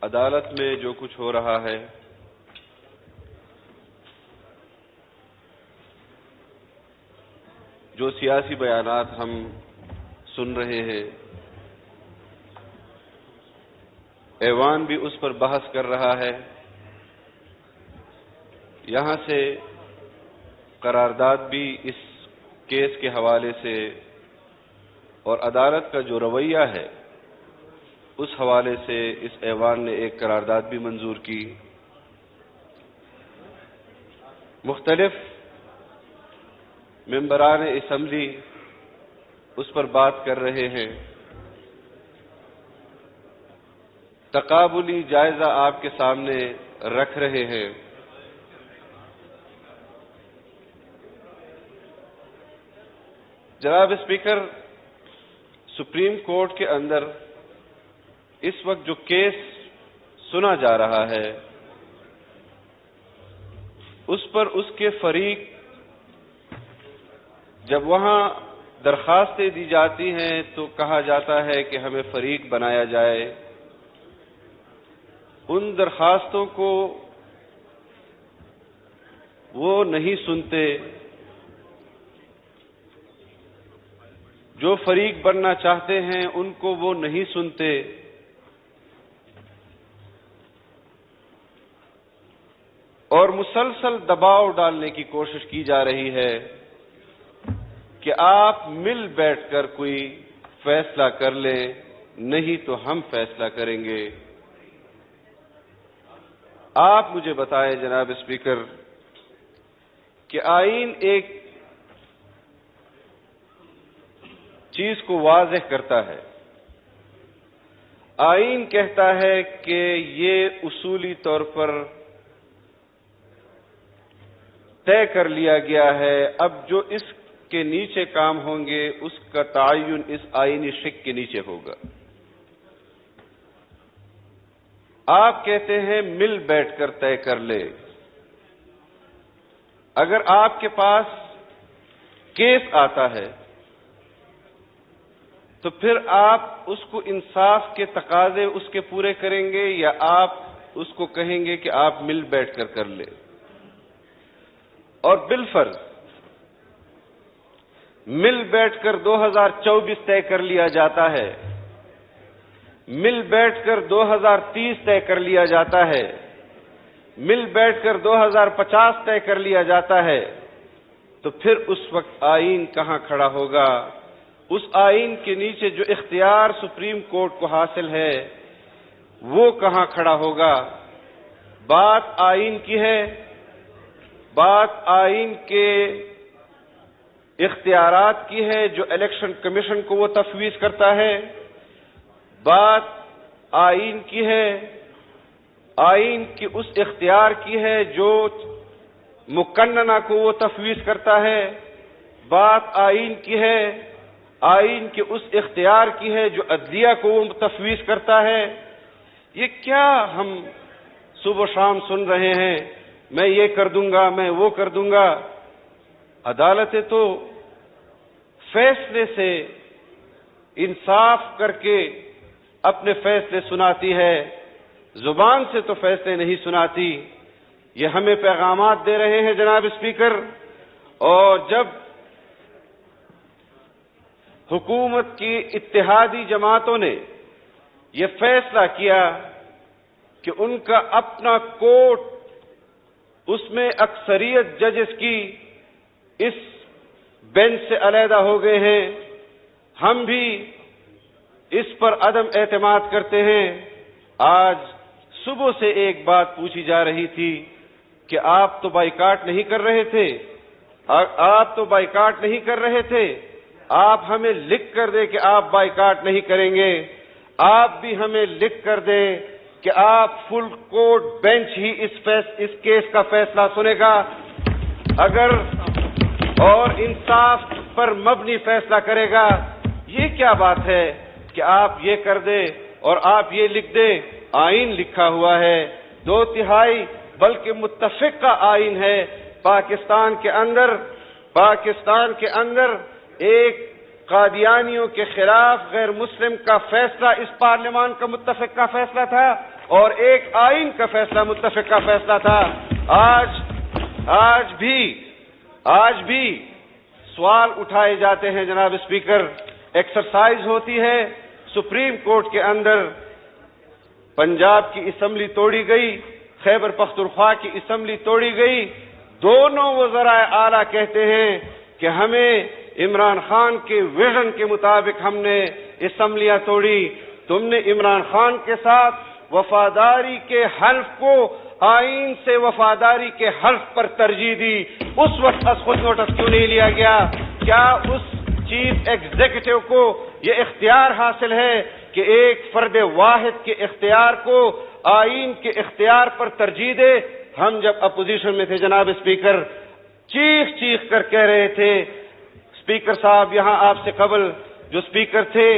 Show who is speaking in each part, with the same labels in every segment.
Speaker 1: عدالت میں جو کچھ ہو رہا ہے جو سیاسی بیانات ہم سن رہے ہیں، ایوان بھی اس پر بحث کر رہا ہے، یہاں سے قرارداد بھی اس کیس کے حوالے سے اور عدالت کا جو رویہ ہے اس حوالے سے اس ایوان نے ایک قرارداد بھی منظور کی۔ مختلف ممبران اسمبلی اس پر بات کر رہے ہیں۔ تقابلی جائزہ آپ کے سامنے رکھ رہے ہیں۔ جناب اسپیکر، سپریم کورٹ کے اندر اس وقت جو کیس سنا جا رہا ہے اس پر اس کے فریق جب وہاں درخواستیں دی جاتی ہیں تو کہا جاتا ہے کہ ہمیں فریق بنایا جائے، ان درخواستوں کو وہ نہیں سنتے، جو فریق بننا چاہتے ہیں ان کو وہ نہیں سنتے، اور مسلسل دباؤ ڈالنے کی کوشش کی جا رہی ہے کہ آپ مل بیٹھ کر کوئی فیصلہ کر لیں، نہیں تو ہم فیصلہ کریں گے۔ آپ مجھے بتائیں جناب اسپیکر کہ آئین ایک چیز کو واضح کرتا ہے، آئین کہتا ہے کہ یہ اصولی طور پر طے کر لیا گیا ہے، اب جو اس کے نیچے کام ہوں گے اس کا تعین اس آئینی شق کے نیچے ہوگا۔ آپ کہتے ہیں مل بیٹھ کر طے کر لے، اگر آپ کے پاس کیس آتا ہے تو پھر آپ اس کو انصاف کے تقاضے اس کے پورے کریں گے یا آپ اس کو کہیں گے کہ آپ مل بیٹھ کر لیں؟ اور بالفرض مل بیٹھ کر 2024 طے کر لیا جاتا ہے، مل بیٹھ کر 2030 طے کر لیا جاتا ہے، مل بیٹھ کر 2050 طے کر لیا جاتا ہے، تو پھر اس وقت آئین کہاں کھڑا ہوگا؟ اس آئین کے نیچے جو اختیار سپریم کورٹ کو حاصل ہے وہ کہاں کھڑا ہوگا؟ بات آئین کی ہے، بات آئین کے اختیارات کی ہے جو الیکشن کمیشن کو وہ تفویض کرتا ہے، بات آئین کی ہے، آئین کی اس اختیار کی ہے جو مقننہ کو وہ تفویض کرتا ہے، بات آئین کی ہے، آئین کے اس اختیار کی ہے جو عدلیہ کو وہ تفویض کرتا ہے۔ یہ کیا ہم صبح و شام سن رہے ہیں، میں یہ کر دوں گا، میں وہ کر دوں گا؟ عدالتیں تو فیصلے سے انصاف کر کے اپنے فیصلے سناتی ہے، زبان سے تو فیصلے نہیں سناتی۔ یہ ہمیں پیغامات دے رہے ہیں جناب اسپیکر، اور جب حکومت کی اتحادی جماعتوں نے یہ فیصلہ کیا کہ ان کا اپنا کورٹ، اس میں اکثریت ججز کی اس بینچ سے علیحدہ ہو گئے ہیں، ہم بھی اس پر عدم اعتماد کرتے ہیں۔ آج صبح سے ایک بات پوچھی جا رہی تھی کہ آپ تو بائیکاٹ نہیں کر رہے تھے، آپ تو بائیکاٹ نہیں کر رہے تھے، آپ ہمیں لکھ کر دیں کہ آپ بائیکاٹ نہیں کریں گے، آپ بھی ہمیں لکھ کر دیں کہ آپ فل کورٹ بینچ ہی اس کیس کا فیصلہ سنے گا اگر اور انصاف پر مبنی فیصلہ کرے گا۔ یہ کیا بات ہے کہ آپ یہ کر دیں اور آپ یہ لکھ دیں؟ آئین لکھا ہوا ہے، 2/3 بلکہ متفقہ آئین ہے۔ پاکستان کے اندر ایک قادیانیوں کے خلاف غیر مسلم کا فیصلہ اس پارلیمان کا متفقہ فیصلہ تھا، اور ایک آئین کا فیصلہ متفقہ فیصلہ تھا۔ آج بھی سوال اٹھائے جاتے ہیں جناب اسپیکر، ایکسرسائز ہوتی ہے سپریم کورٹ کے اندر، پنجاب کی اسمبلی توڑی گئی، خیبر پختونخوا کی اسمبلی توڑی گئی، دونوں وزرائے اعلیٰ کہتے ہیں کہ ہمیں عمران خان کے ویژن کے مطابق ہم نے اسمبلیاں توڑی، تم نے عمران خان کے ساتھ وفاداری کے حلف کو آئین سے وفاداری کے حلف پر ترجیح دی، اس وقت خود نوٹس کیوں نہیں لیا گیا؟ کیا اس چیف ایگزیکٹو کو یہ اختیار حاصل ہے کہ ایک فرد واحد کے اختیار کو آئین کے اختیار پر ترجیح دے؟ ہم جب اپوزیشن میں تھے جناب اسپیکر، چیخ کر کہہ رہے تھے، اسپیکر صاحب یہاں آپ سے قبل جو اسپیکر تھے،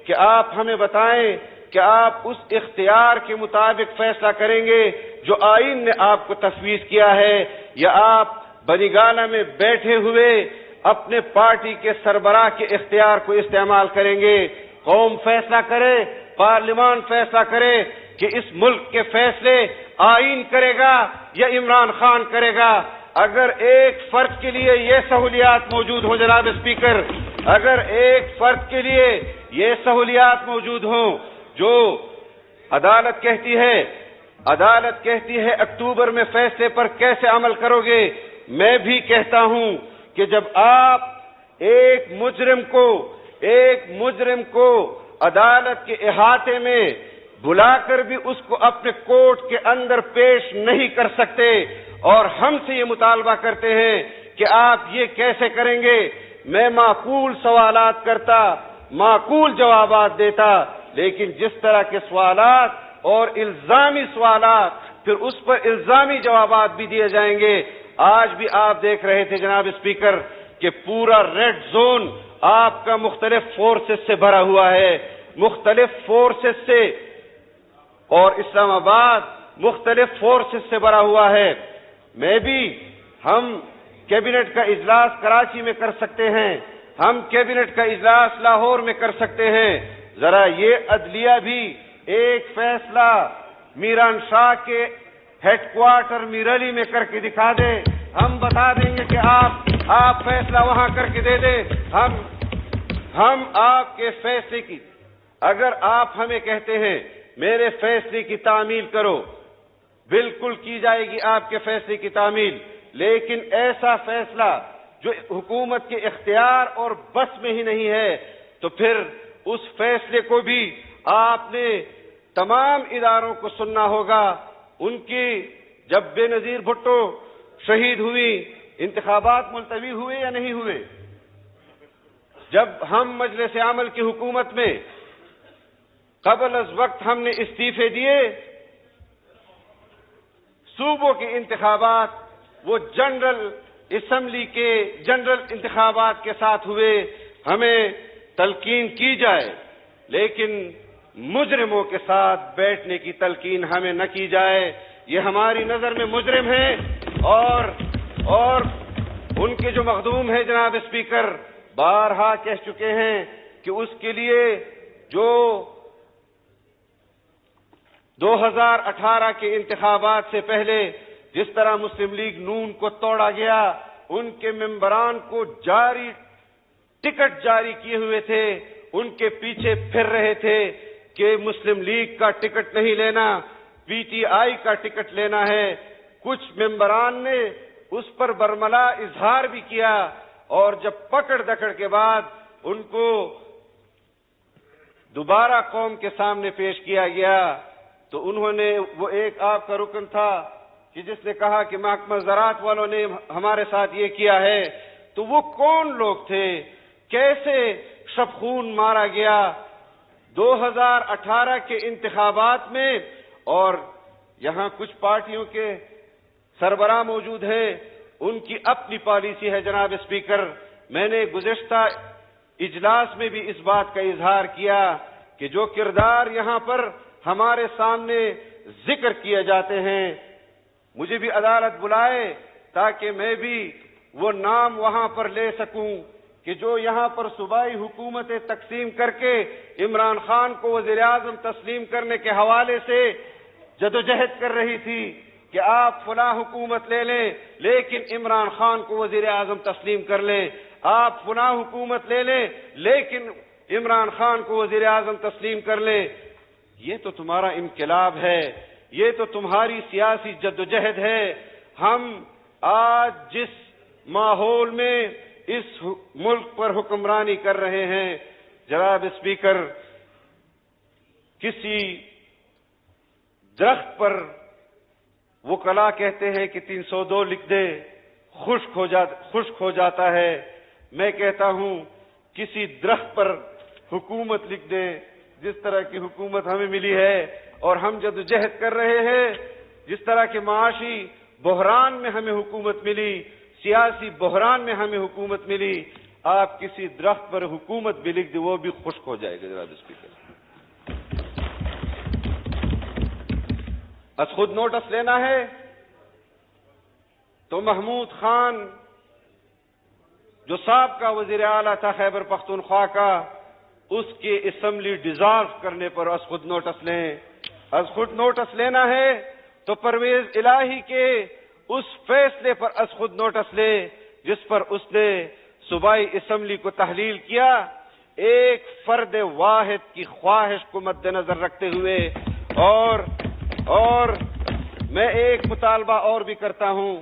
Speaker 1: کہ آپ ہمیں بتائیں کہ آپ اس اختیار کے مطابق فیصلہ کریں گے جو آئین نے آپ کو تفویض کیا ہے، یا آپ بنی گالہ میں بیٹھے ہوئے اپنے پارٹی کے سربراہ کے اختیار کو استعمال کریں گے؟ قوم فیصلہ کرے، پارلیمان فیصلہ کرے کہ اس ملک کے فیصلے آئین کرے گا یا عمران خان کرے گا۔ اگر ایک فرد کے لیے یہ سہولیات موجود ہوں جناب اسپیکر، اگر ایک فرد کے لیے یہ سہولیات موجود ہوں، جو عدالت کہتی ہے اکتوبر میں فیصلے پر کیسے عمل کرو گے، میں بھی کہتا ہوں کہ جب آپ ایک مجرم کو عدالت کے احاطے میں بلا کر بھی اس کو اپنے کورٹ کے اندر پیش نہیں کر سکتے، اور ہم سے یہ مطالبہ کرتے ہیں کہ آپ یہ کیسے کریں گے، میں معقول سوالات کرتا، معقول جوابات دیتا، لیکن جس طرح کے سوالات اور الزامی سوالات، پھر اس پر الزامی جوابات بھی دیے جائیں گے۔ آج بھی آپ دیکھ رہے تھے جناب اسپیکر کہ پورا ریڈ زون آپ کا مختلف فورسز سے بھرا ہوا ہے، مختلف فورسز سے، اور اسلام آباد مختلف فورسز سے بھرا ہوا ہے۔ ہم کیبنٹ کا اجلاس کراچی میں کر سکتے ہیں، ہم کیبنٹ کا اجلاس لاہور میں کر سکتے ہیں، ذرا یہ عدلیہ بھی ایک فیصلہ میران شاہ کے ہیڈ کوارٹر میرلی میں کر کے دکھا دے، ہم بتا دیں گے کہ آپ فیصلہ وہاں کر کے دے دیں، ہم آپ کے فیصلے کی، اگر آپ ہمیں کہتے ہیں میرے فیصلے کی تعمیل کرو، بالکل کی جائے گی آپ کے فیصلے کی تعمیل، لیکن ایسا فیصلہ جو حکومت کے اختیار اور بس میں ہی نہیں ہے، تو پھر اس فیصلے کو بھی آپ نے تمام اداروں کو سننا ہوگا۔ ان کی جب بے نظیر بھٹو شہید ہوئی، انتخابات ملتوی ہوئے یا نہیں ہوئے؟ جب ہم مجلس عمل کی حکومت میں قبل از وقت ہم نے استعفے دیے، صوبوں کے انتخابات وہ جنرل اسمبلی کے جنرل انتخابات کے ساتھ ہوئے، ہمیں تلقین کی جائے، لیکن مجرموں کے ساتھ بیٹھنے کی تلقین ہمیں نہ کی جائے۔ یہ ہماری نظر میں مجرم ہیں، اور ان کے جو مخدوم ہیں جناب اسپیکر بارہا کہہ چکے ہیں کہ اس کے لیے جو 2018 کے انتخابات سے پہلے جس طرح مسلم لیگ نون کو توڑا گیا، ان کے ممبران کو ٹکٹ جاری کیے ہوئے تھے، ان کے پیچھے پھر رہے تھے کہ مسلم لیگ کا ٹکٹ نہیں لینا، پی ٹی آئی کا ٹکٹ لینا ہے۔ کچھ ممبران نے اس پر برملا اظہار بھی کیا، اور جب پکڑ دکڑ کے بعد ان کو دوبارہ قوم کے سامنے پیش کیا گیا، تو انہوں نے، وہ ایک آپ کا رکن تھا کہ جس نے کہا کہ محکمہ زراعت والوں نے ہمارے ساتھ یہ کیا ہے، تو وہ کون لوگ تھے؟ کیسے شبخون مارا گیا 2018 کے انتخابات میں؟ اور یہاں کچھ پارٹیوں کے سربراہ موجود ہیں، ان کی اپنی پالیسی ہے جناب اسپیکر۔ میں نے گزشتہ اجلاس میں بھی اس بات کا اظہار کیا کہ جو کردار یہاں پر ہمارے سامنے ذکر کیے جاتے ہیں، مجھے بھی عدالت بلائے تاکہ میں بھی وہ نام وہاں پر لے سکوں کہ جو یہاں پر صوبائی حکومتیں تقسیم کر کے عمران خان کو وزیر اعظم تسلیم کرنے کے حوالے سے جدوجہد کر رہی تھی کہ آپ فلاں حکومت لے لیں لیکن عمران خان کو وزیر اعظم تسلیم کر لیں، آپ فلاں حکومت لے لیں لیکن عمران خان کو وزیر اعظم تسلیم کر لیں. یہ تو تمہارا انقلاب ہے، یہ تو تمہاری سیاسی جدوجہد ہے. ہم آج جس ماحول میں اس ملک پر حکمرانی کر رہے ہیں، جناب اسپیکر، کسی درخت پر وکلاء کہتے ہیں کہ 302 لکھ دے خشک ہو جاتا ہے. میں کہتا ہوں کسی درخت پر حکومت لکھ دیں جس طرح کی حکومت ہمیں ملی ہے، اور ہم جدوجہد کر رہے ہیں جس طرح کے معاشی بحران میں ہمیں حکومت ملی، سیاسی بحران میں ہمیں حکومت ملی. آپ کسی درخت پر حکومت بھی لکھ دیں وہ بھی خشک ہو جائے گا. جناب اسپیکر، از خود نوٹس لینا ہے تو محمود خان جو سابقہ وزیر اعلیٰ تھا خیبر پختونخوا کا، اس کے اسمبلی ڈیزالو کرنے پر از خود نوٹس لیں. از خود نوٹس لینا ہے تو پرویز الہی کے اس فیصلے پر از خود نوٹس لے جس پر اس نے صوبائی اسمبلی کو تحلیل کیا، ایک فرد واحد کی خواہش کو مد نظر رکھتے ہوئے. اور میں ایک مطالبہ اور بھی کرتا ہوں.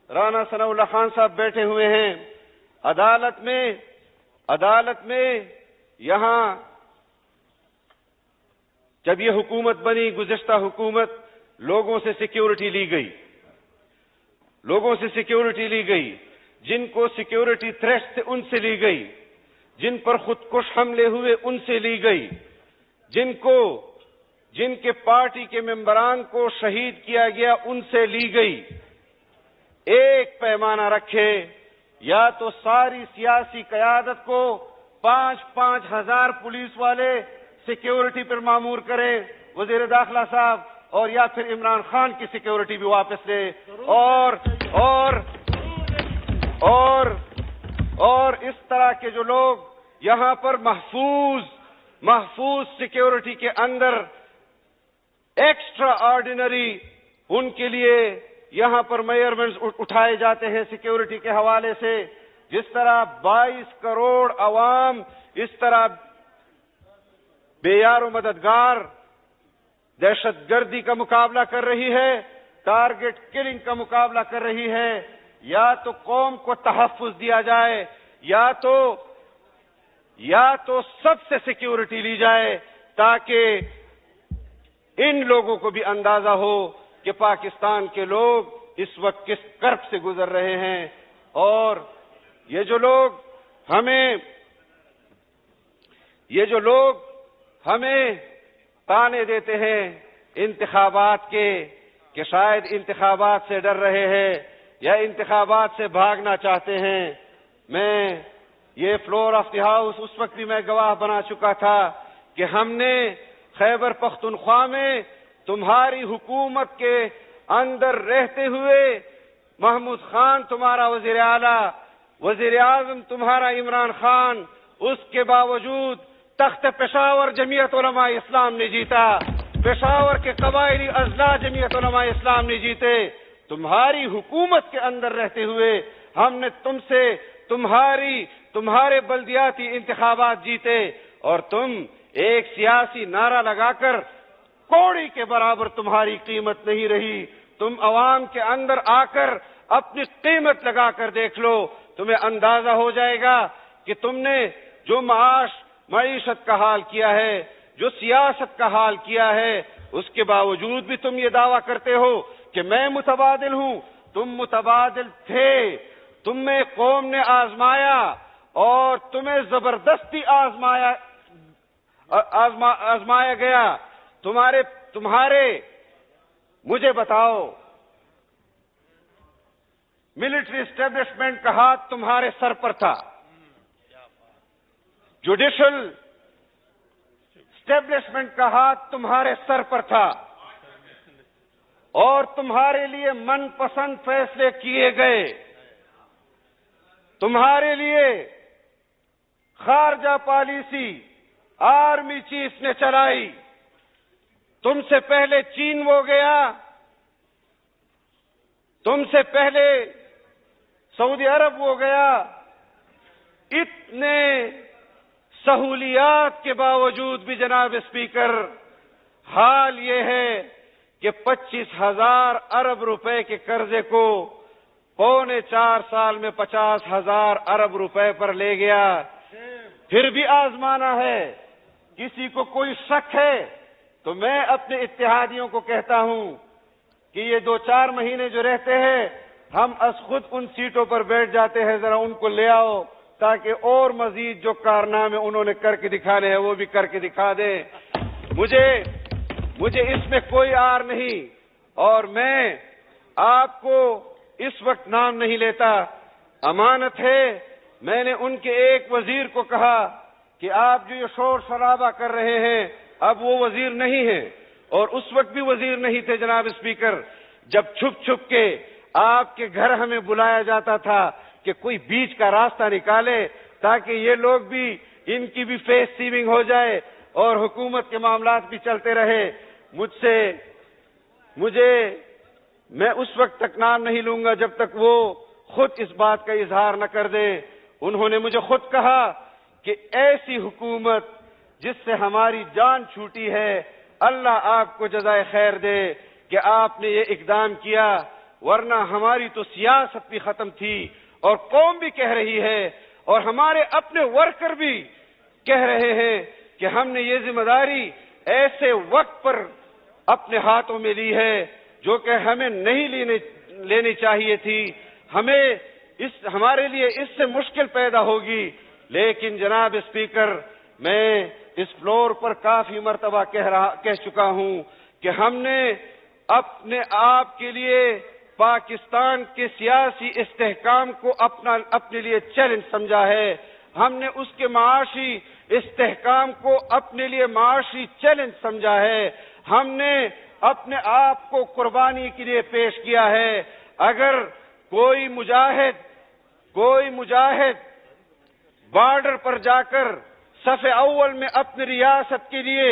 Speaker 1: رانا ثناء اللہ خان صاحب بیٹھے ہوئے ہیں عدالت میں یہاں جب یہ حکومت بنی، گزشتہ حکومت، لوگوں سے سیکیورٹی لی گئی، جن کو سیکیورٹی تھریٹ سے ان سے لی گئی، جن پر خودکش حملے ہوئے ان سے لی گئی، جن کے پارٹی کے ممبران کو شہید کیا گیا ان سے لی گئی. ایک پیمانہ رکھے، یا تو ساری سیاسی قیادت کو 5,000 ہزار پولیس والے سیکیورٹی پر معمور کرے وزیر داخلہ صاحب، اور یا پھر عمران خان کی سیکیورٹی بھی واپس لے، اور اس طرح کے جو لوگ یہاں پر محفوظ سیکیورٹی کے اندر ایکسٹرا آرڈینری، ان کے لیے یہاں پر میئرمنٹس اٹھائے جاتے ہیں سیکیورٹی کے حوالے سے. جس طرح 22 کروڑ عوام اس طرح بے یار و مددگار دہشت گردی کا مقابلہ کر رہی ہے، ٹارگٹ کلنگ کا مقابلہ کر رہی ہے، یا تو قوم کو تحفظ دیا جائے، یا تو سب سے سیکیورٹی لی جائے، تاکہ ان لوگوں کو بھی اندازہ ہو کہ پاکستان کے لوگ اس وقت کس کرب سے گزر رہے ہیں. اور یہ جو لوگ ہمیں تانے دیتے ہیں انتخابات کے، کہ شاید انتخابات سے ڈر رہے ہیں یا انتخابات سے بھاگنا چاہتے ہیں، میں یہ فلور آف دی ہاؤس اس وقت بھی میں گواہ بنا چکا تھا کہ ہم نے خیبر پختونخوا میں تمہاری حکومت کے اندر رہتے ہوئے محمود خان تمہارا وزیر اعلیٰ، وزیر اعظم تمہارا عمران خان، اس کے باوجود تخت پشاور جمعیت علماء اسلام نے جیتا، پشاور کے قبائلی اضلاع جمعیت علماء اسلام نے جیتے. تمہاری حکومت کے اندر رہتے ہوئے ہم نے تم سے تمہارے بلدیاتی انتخابات جیتے، اور تم ایک سیاسی نعرہ لگا کر کوڑی کے برابر تمہاری قیمت نہیں رہی. تم عوام کے اندر آ کر اپنی قیمت لگا کر دیکھ لو، تمہیں اندازہ ہو جائے گا کہ تم نے جو معیشت کا حال کیا ہے، جو سیاست کا حال کیا ہے، اس کے باوجود بھی تم یہ دعویٰ کرتے ہو کہ میں متبادل ہوں. تم متبادل تھے، تم میں قوم نے آزمایا اور تمہیں زبردستی آزمایا گیا. تمہارے مجھے بتاؤ، ملٹری اسٹیبلشمنٹ کا ہاتھ تمہارے سر پر تھا، جوڈیشل اسٹیبلشمنٹ کا ہاتھ تمہارے سر پر تھا، اور تمہارے لیے من پسند فیصلے کیے گئے. تمہارے لیے خارجہ پالیسی آرمی چیف نے چلائی، تم سے پہلے چین وہ گیا، تم سے پہلے سعودی عرب وہ گیا. اتنے سہولیات کے باوجود بھی جناب اسپیکر حال یہ ہے کہ 25,000 ارب روپے کے قرضے کو 3.25 سال میں 50,000 ارب روپے پر لے گیا. پھر بھی آزمانا ہے. کسی کو کوئی شک ہے تو میں اپنے اتحادیوں کو کہتا ہوں کہ یہ 2-4 مہینے جو رہتے ہیں ہم از خود ان سیٹوں پر بیٹھ جاتے ہیں، ذرا ان کو لے آؤ تاکہ اور مزید جو کارنامے انہوں نے کر کے دکھانے ہیں وہ بھی کر کے دکھا دیں. مجھے اس میں کوئی آر نہیں، اور میں آپ کو اس وقت نام نہیں لیتا. امانت ہے. میں نے ان کے ایک وزیر کو کہا کہ آپ جو یہ شور شرابہ کر رہے ہیں اب وہ وزیر نہیں ہیں، اور اس وقت بھی وزیر نہیں تھے جناب اسپیکر، جب چھپ چھپ کے آپ کے گھر ہمیں بلایا جاتا تھا کہ کوئی بیچ کا راستہ نکالے تاکہ یہ لوگ بھی، ان کی بھی فیس سیونگ ہو جائے اور حکومت کے معاملات بھی چلتے رہے. میں اس وقت تک نام نہیں لوں گا جب تک وہ خود اس بات کا اظہار نہ کر دیں. انہوں نے مجھے خود کہا کہ ایسی حکومت جس سے ہماری جان چھوٹی ہے، اللہ آپ کو جزائے خیر دے کہ آپ نے یہ اقدام کیا، ورنہ ہماری تو سیاست بھی ختم تھی اور قوم بھی کہہ رہی ہے اور ہمارے اپنے ورکر بھی کہہ رہے ہیں کہ ہم نے یہ ذمہ داری ایسے وقت پر اپنے ہاتھوں میں لی ہے جو کہ ہمیں نہیں لینی چاہیے تھی. ہمارے لیے اس سے مشکل پیدا ہوگی. لیکن جناب اسپیکر، میں اس فلور پر کافی مرتبہ کہہ چکا ہوں کہ ہم نے اپنے آپ کے لیے پاکستان کے سیاسی استحکام کو اپنے لیے چیلنج سمجھا ہے. ہم نے اس کے معاشی استحکام کو اپنے لیے معاشی چیلنج سمجھا ہے. ہم نے اپنے آپ کو قربانی کے لیے پیش کیا ہے. اگر کوئی مجاہد بارڈر پر جا کر صف اول میں اپنی ریاست کے لیے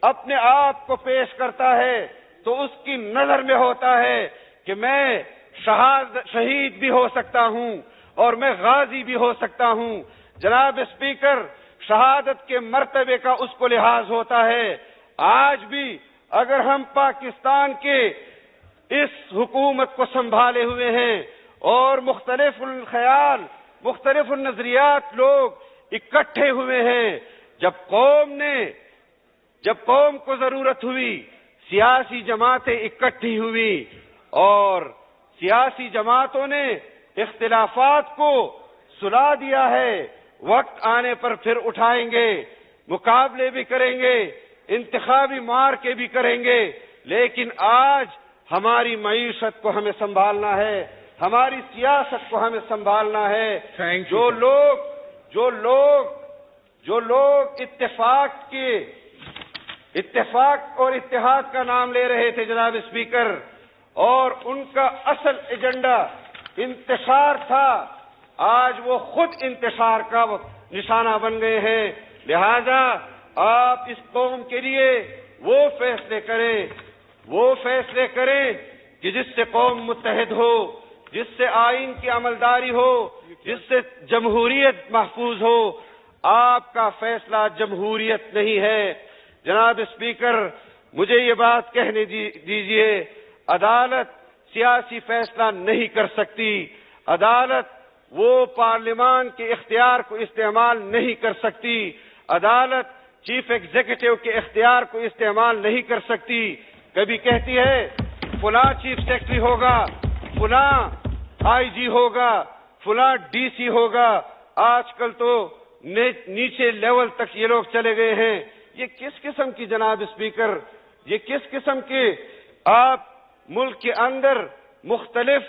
Speaker 1: اپنے آپ کو پیش کرتا ہے تو اس کی نظر میں ہوتا ہے کہ میں شہید بھی ہو سکتا ہوں اور میں غازی بھی ہو سکتا ہوں. جناب اسپیکر، شہادت کے مرتبے کا اس کو لحاظ ہوتا ہے. آج بھی اگر ہم پاکستان کے اس حکومت کو سنبھالے ہوئے ہیں اور مختلف الخیال، مختلف النظریات لوگ اکٹھے ہوئے ہیں، جب قوم کو ضرورت ہوئی سیاسی جماعتیں اکٹھی ہوئی اور سیاسی جماعتوں نے اختلافات کو سلا دیا ہے. وقت آنے پر پھر اٹھائیں گے، مقابلے بھی کریں گے، انتخابی مارکے بھی کریں گے. لیکن آج ہماری معیشت کو ہمیں سنبھالنا ہے، ہماری سیاست کو ہمیں سنبھالنا ہے. جو لوگ اتفاق اور اتحاد کا نام لے رہے تھے جناب اسپیکر، اور ان کا اصل ایجنڈا انتشار تھا، آج وہ خود انتشار کا نشانہ بن گئے ہیں. لہذا آپ اس قوم کے لیے وہ فیصلے کریں کہ جس سے قوم متحد ہو، جس سے آئین کی عملداری ہو، جس سے جمہوریت محفوظ ہو. آپ کا فیصلہ جمہوریت نہیں ہے. جناب اسپیکر، مجھے یہ بات کہنے دیجئے، عدالت سیاسی فیصلہ نہیں کر سکتی. عدالت وہ پارلیمان کے اختیار کو استعمال نہیں کر سکتی. عدالت چیف ایگزیکٹو کے اختیار کو استعمال نہیں کر سکتی. کبھی کہتی ہے فلاں چیف سیکرٹری ہوگا، فلاں آئی جی ہوگا، فلاں ڈی سی ہوگا. آج کل تو نیچے لیول تک یہ لوگ چلے گئے ہیں. یہ کس قسم کی جناب اسپیکر، یہ کس قسم کے آپ ملک کے اندر مختلف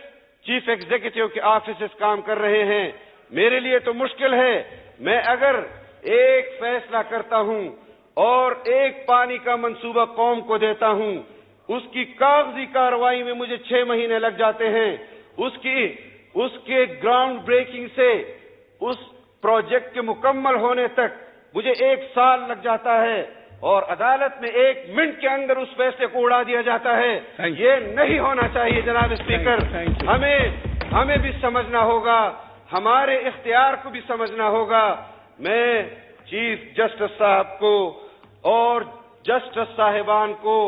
Speaker 1: چیف ایگزیکٹو کے آفیسز کام کر رہے ہیں. میرے لیے تو مشکل ہے. میں اگر ایک فیصلہ کرتا ہوں اور ایک پانی کا منصوبہ قوم کو دیتا ہوں، اس کی کاغذی کارروائی میں مجھے 6 مہینے لگ جاتے ہیں. اس کے گراؤنڈ بریکنگ سے اس پروجیکٹ کے مکمل ہونے تک مجھے 1 سال لگ جاتا ہے. اور عدالت میں 1 منٹ کے اندر اس فیصلے کو اڑا دیا جاتا ہے. یہ نہیں ہونا چاہیے جناب اسپیکر. ہمیں بھی سمجھنا ہوگا, ہمارے اختیار کو بھی سمجھنا ہوگا. میں چیف جسٹس صاحب کو اور جسٹس صاحبان کو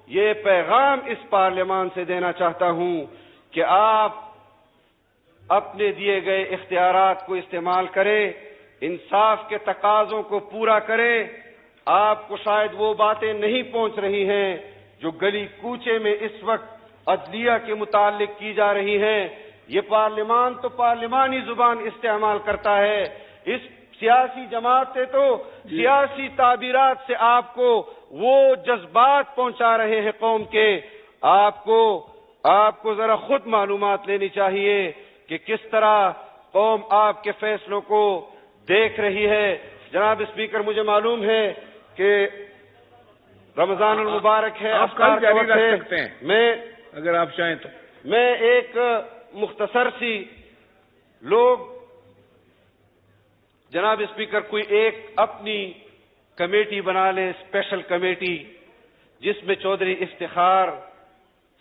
Speaker 1: یہ پیغام اس پارلیمان سے دینا چاہتا ہوں کہ آپ اپنے دیے گئے اختیارات کو استعمال کریں, انصاف کے تقاضوں کو پورا کریں. آپ کو شاید وہ باتیں نہیں پہنچ رہی ہیں جو گلی کوچے میں اس وقت عدلیہ کے متعلق کی جا رہی ہیں. یہ پارلیمان تو پارلیمانی زبان استعمال کرتا ہے. اس سیاسی جماعتیں تو سیاسی تعبیرات سے آپ کو وہ جذبات پہنچا رہے ہیں قوم کے. آپ کو ذرا خود معلومات لینی چاہیے کہ کس طرح قوم آپ کے فیصلوں کو دیکھ رہی ہے. جناب اسپیکر, مجھے معلوم ہے کہ رمضان المبارک ہے,
Speaker 2: آپ کل جاری رکھ سکتے ہیں
Speaker 1: میں
Speaker 2: اگر آپ چاہیں تو.
Speaker 1: میں ایک مختصر سی لوگ جناب اسپیکر کوئی ایک اپنی کمیٹی بنا لیں, اسپیشل کمیٹی, جس میں چودھری افتخار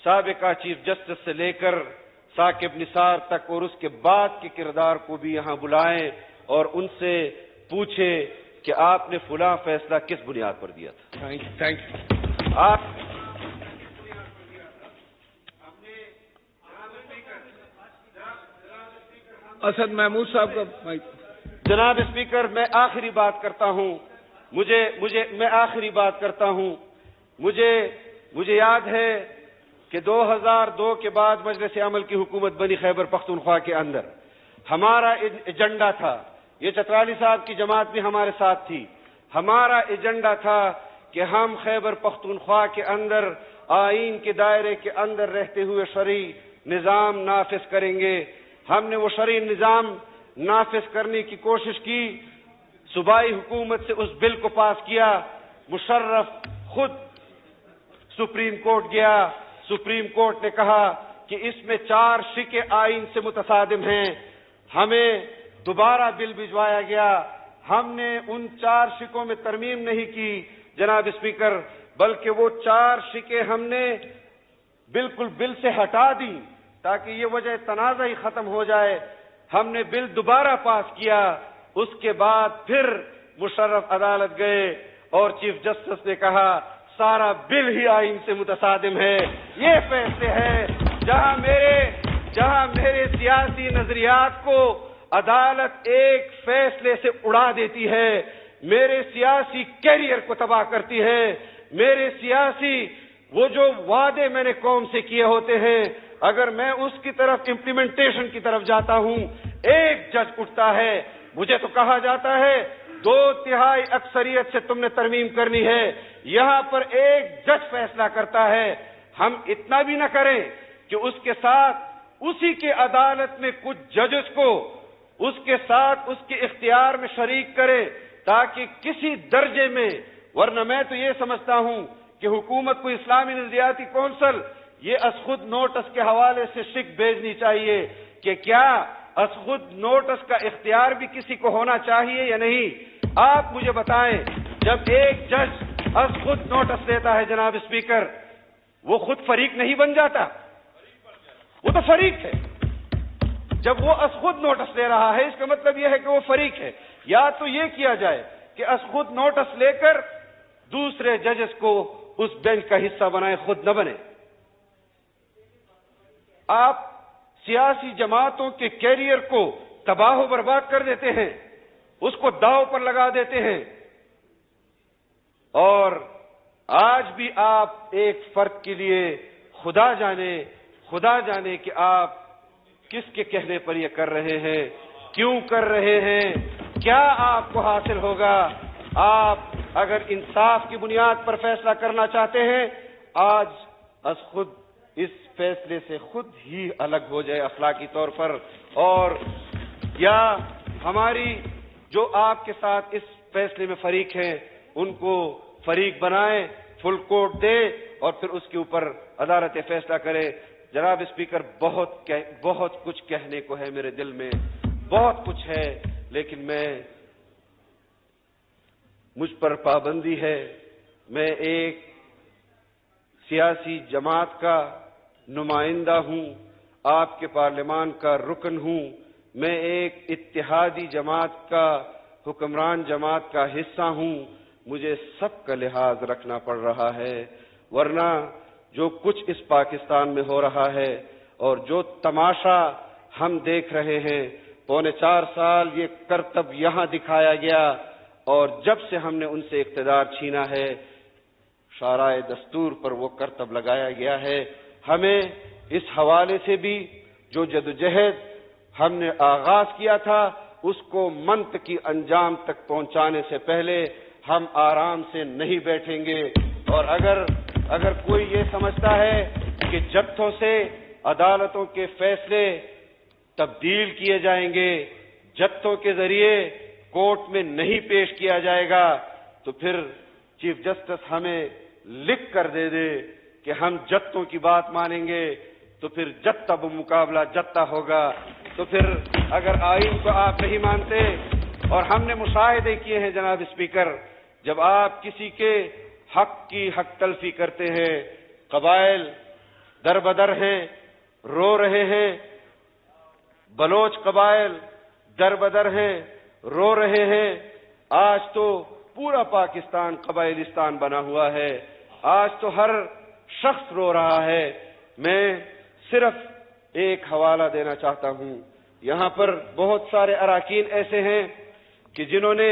Speaker 1: سابقہ چیف جسٹس سے لے کر ثاقب نثار تک اور اس کے بعد کے کردار کو بھی یہاں بلائیں اور ان سے پوچھیں کہ آپ نے فلاں فیصلہ کس بنیاد پر دیا تھا.
Speaker 2: Thank you.
Speaker 1: آپ
Speaker 2: اسد محمود صاحب کا.
Speaker 1: جناب اسپیکر, میں آخری بات کرتا ہوں. میں آخری بات کرتا ہوں. مجھے یاد ہے کہ 2002 کے بعد مجلس عمل کی حکومت بنی خیبر پختونخوا کے اندر. ہمارا ایجنڈا تھا, یہ چترالی صاحب کی جماعت بھی ہمارے ساتھ تھی, ہمارا ایجنڈا تھا کہ ہم خیبر پختونخوا کے اندر آئین کے دائرے کے اندر رہتے ہوئے شرعی نظام نافذ کریں گے. ہم نے وہ شرعی نظام نافذ کرنے کی کوشش کی. صوبائی حکومت سے اس بل کو پاس کیا. مشرف خود سپریم کورٹ گیا. سپریم کورٹ نے کہا کہ اس میں 4 شق آئین سے متصادم ہیں. ہمیں دوبارہ بل بھجوایا گیا. ہم نے ان 4 شقوں میں ترمیم نہیں کی جناب اسپیکر, بلکہ وہ 4 شقیں ہم نے بالکل بل سے ہٹا دی تاکہ یہ وجہ تنازع ہی ختم ہو جائے. ہم نے بل دوبارہ پاس کیا. اس کے بعد پھر مشرف عدالت گئے اور چیف جسٹس نے کہا سارا بل ہی آئین سے متصادم ہے. یہ فیصلے ہیں جہاں میرے سیاسی نظریات کو عدالت ایک فیصلے سے اڑا دیتی ہے, میرے سیاسی کیریئر کو تباہ کرتی ہے. میرے سیاسی وہ جو وعدے میں نے قوم سے کیے ہوتے ہیں, اگر میں اس کی طرف امپلیمنٹیشن کی طرف جاتا ہوں, ایک جج اٹھتا ہے. مجھے تو کہا جاتا ہے 2/3 اکثریت سے تم نے ترمیم کرنی ہے. یہاں پر ایک جج فیصلہ کرتا ہے. ہم اتنا بھی نہ کریں کہ اس کے ساتھ اسی کے عدالت میں کچھ ججز کو اس کے ساتھ اس کے اختیار میں شریک کرے تاکہ کسی درجے میں, ورنہ میں تو یہ سمجھتا ہوں کہ حکومت کو اسلامی نظریاتی کونسل یہ از خود نوٹس کے حوالے سے شک بھیجنی چاہیے کہ کیا از خود نوٹس کا اختیار بھی کسی کو ہونا چاہیے یا نہیں. آپ مجھے بتائیں, جب ایک جج از خود نوٹس دیتا ہے جناب اسپیکر, وہ خود فریق نہیں بن جاتا؟ وہ تو فریق ہے. جب وہ از خود نوٹس لے رہا ہے اس کا مطلب یہ ہے کہ وہ فریق ہے. یا تو یہ کیا جائے کہ از خود نوٹس لے کر دوسرے ججز کو اس بینچ کا حصہ بنائے, خود نہ بنے. آپ سیاسی جماعتوں کے کیریئر کو تباہ و برباد کر دیتے ہیں, اس کو داؤ پر لگا دیتے ہیں. اور آج بھی آپ ایک فرد کے لیے خدا جانے کہ آپ کس کے کہنے پر یہ کر رہے ہیں, کیوں کر رہے ہیں, کیا آپ کو حاصل ہوگا. آپ اگر انصاف کی بنیاد پر فیصلہ کرنا چاہتے ہیں, آج از خود اس فیصلے سے خود ہی الگ ہو جائے اخلاقی طور پر, اور یا ہماری جو آپ کے ساتھ اس فیصلے میں فریق ہیں ان کو فریق بنائیں, فل کوٹ دے اور پھر اس کے اوپر عدالت فیصلہ کرے. جناب اسپیکر, بہت کچھ کہنے کو ہے میرے دل میں, بہت کچھ ہے, لیکن مجھ پر پابندی ہے. میں ایک سیاسی جماعت کا نمائندہ ہوں، آپ کے پارلیمان کا رکن ہوں، میں ایک اتحادی جماعت کا حکمران جماعت کا حصہ ہوں، مجھے سب کا لحاظ رکھنا پڑ رہا ہے، ورنہ جو کچھ اس پاکستان میں ہو رہا ہے اور جو تماشا ہم دیکھ رہے ہیں، 4.25 سال یہ کرتب یہاں دکھایا گیا اور جب سے ہم نے ان سے اقتدار چھینا ہے شارع دستور پر وہ کرتب لگایا گیا ہے۔ ہمیں اس حوالے سے بھی جو جدوجہد ہم نے آغاز کیا تھا اس کو منطقی انجام تک پہنچانے سے پہلے ہم آرام سے نہیں بیٹھیں گے، اور اگر کوئی یہ سمجھتا ہے کہ جتھوں سے عدالتوں کے فیصلے تبدیل کیے جائیں گے، جتھوں کے ذریعے کورٹ میں نہیں پیش کیا جائے گا، تو پھر چیف جسٹس ہمیں لکھ کر دے دے کہ ہم جتھوں کی بات مانیں گے، تو پھر جتھا بمقابلہ جتھا ہوگا۔ تو پھر اگر آئین کو آپ نہیں مانتے، اور ہم نے مشاہدے کیے ہیں جناب اسپیکر، جب آپ کسی کے حق کی حق تلفی کرتے ہیں، قبائل در بدر ہیں، رو رہے ہیں، بلوچ قبائل در بدر ہیں، رو رہے ہیں، آج تو پورا پاکستان قبائلستان بنا ہوا ہے، آج تو ہر شخص رو رہا ہے۔ میں صرف ایک حوالہ دینا چاہتا ہوں، یہاں پر بہت سارے اراکین ایسے ہیں کہ جنہوں نے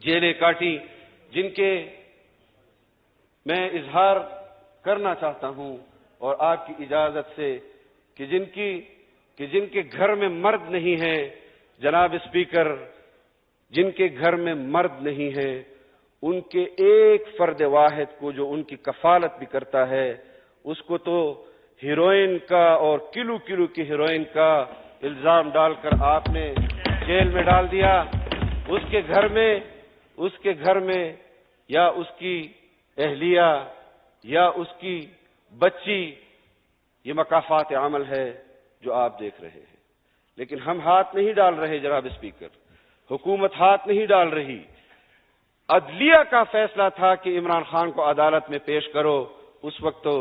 Speaker 1: جیلیں کاٹی، جن کے میں اظہار کرنا چاہتا ہوں اور آپ کی اجازت سے کہ جن کے گھر میں مرد نہیں ہیں، جناب اسپیکر، جن کے گھر میں مرد نہیں ہیں، ان کے ایک فرد واحد کو جو ان کی کفالت بھی کرتا ہے، اس کو تو ہیروئن کا اور کلو کلو کی ہیروئن کا الزام ڈال کر آپ نے جیل میں ڈال دیا۔ اس کے گھر میں یا اس کی اہلیہ یا اس کی بچی، یہ مکافات عمل ہے جو آپ دیکھ رہے ہیں، لیکن ہم ہاتھ نہیں ڈال رہے جناب اسپیکر، حکومت ہاتھ نہیں ڈال رہی۔ عدلیہ کا فیصلہ تھا کہ عمران خان کو عدالت میں پیش کرو، اس وقت تو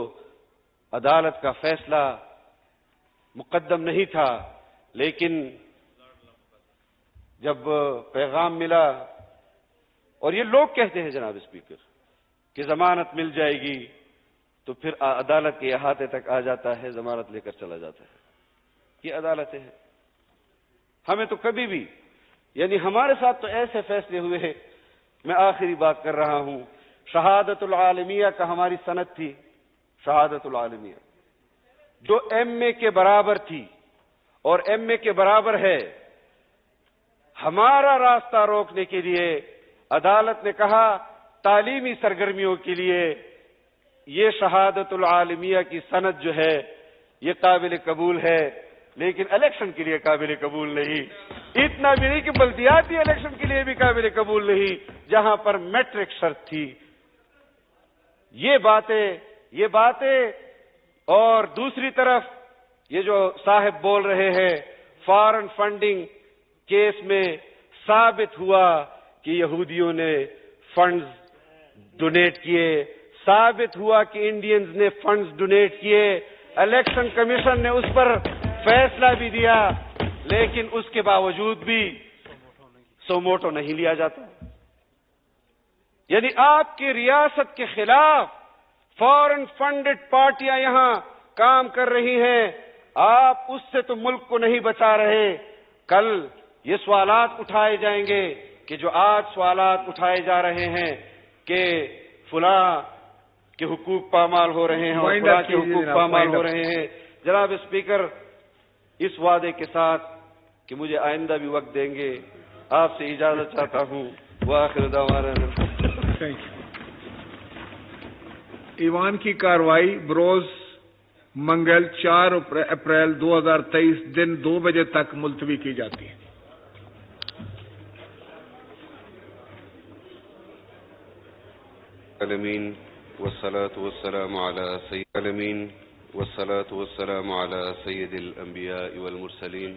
Speaker 1: عدالت کا فیصلہ مقدم نہیں تھا، لیکن جب پیغام ملا، اور یہ لوگ کہتے ہیں جناب اسپیکر کہ ضمانت مل جائے گی، تو پھر عدالت کے احاطے تک آ جاتا ہے، ضمانت لے کر چلا جاتا ہے۔ یہ عدالتیں ہیں، ہمیں تو کبھی بھی، یعنی ہمارے ساتھ تو ایسے فیصلے ہوئے ہیں۔ میں آخری بات کر رہا ہوں، شہادت العالمیہ کا ہماری سند تھی، شہادت العالمیہ جو MA کے برابر تھی اور MA کے برابر ہے، ہمارا راستہ روکنے کے لیے عدالت نے کہا تعلیمی سرگرمیوں کے لیے یہ شہادت العالمیہ کی سند جو ہے یہ قابل قبول ہے، لیکن الیکشن کے لیے قابل قبول نہیں۔ اتنا بھی نہیں کہ بلدیاتی الیکشن کے لیے بھی قابل قبول نہیں، جہاں پر میٹرک شرط تھی۔ یہ باتیں اور دوسری طرف یہ جو صاحب بول رہے ہیں فارن فنڈنگ کیس میں ثابت ہوا کہ یہودیوں نے فنڈز ڈونیٹ کیے، ثابت ہوا کہ انڈینز نے فنڈز ڈونیٹ کیے، الیکشن کمیشن نے اس پر فیصلہ بھی دیا، لیکن اس کے باوجود بھی سوموٹو نہیں لیا جاتا۔ یعنی آپ کی ریاست کے خلاف فارن فنڈڈ پارٹیاں یہاں کام کر رہی ہیں، آپ اس سے تو ملک کو نہیں بچا رہے۔ کل یہ سوالات اٹھائے جائیں گے کہ جو آج سوالات اٹھائے جا رہے ہیں کہ فلاں کے حقوق پامال ہو رہے ہیں اور فلاں کے حقوق پامال ہو رہے ہیں۔ جناب اسپیکر، اس وعدے کے ساتھ کہ مجھے آئندہ بھی وقت دیں گے، آپ سے اجازت چاہتا ہوں۔ وآخر دعوانا
Speaker 2: ایوان کی کارروائی بروز منگل 4 اپریل 2023 دن 2 بجے تک ملتوی کی جاتی ہے۔
Speaker 1: العالمین والصلاة والسلام على سید الانبیاء والمرسلین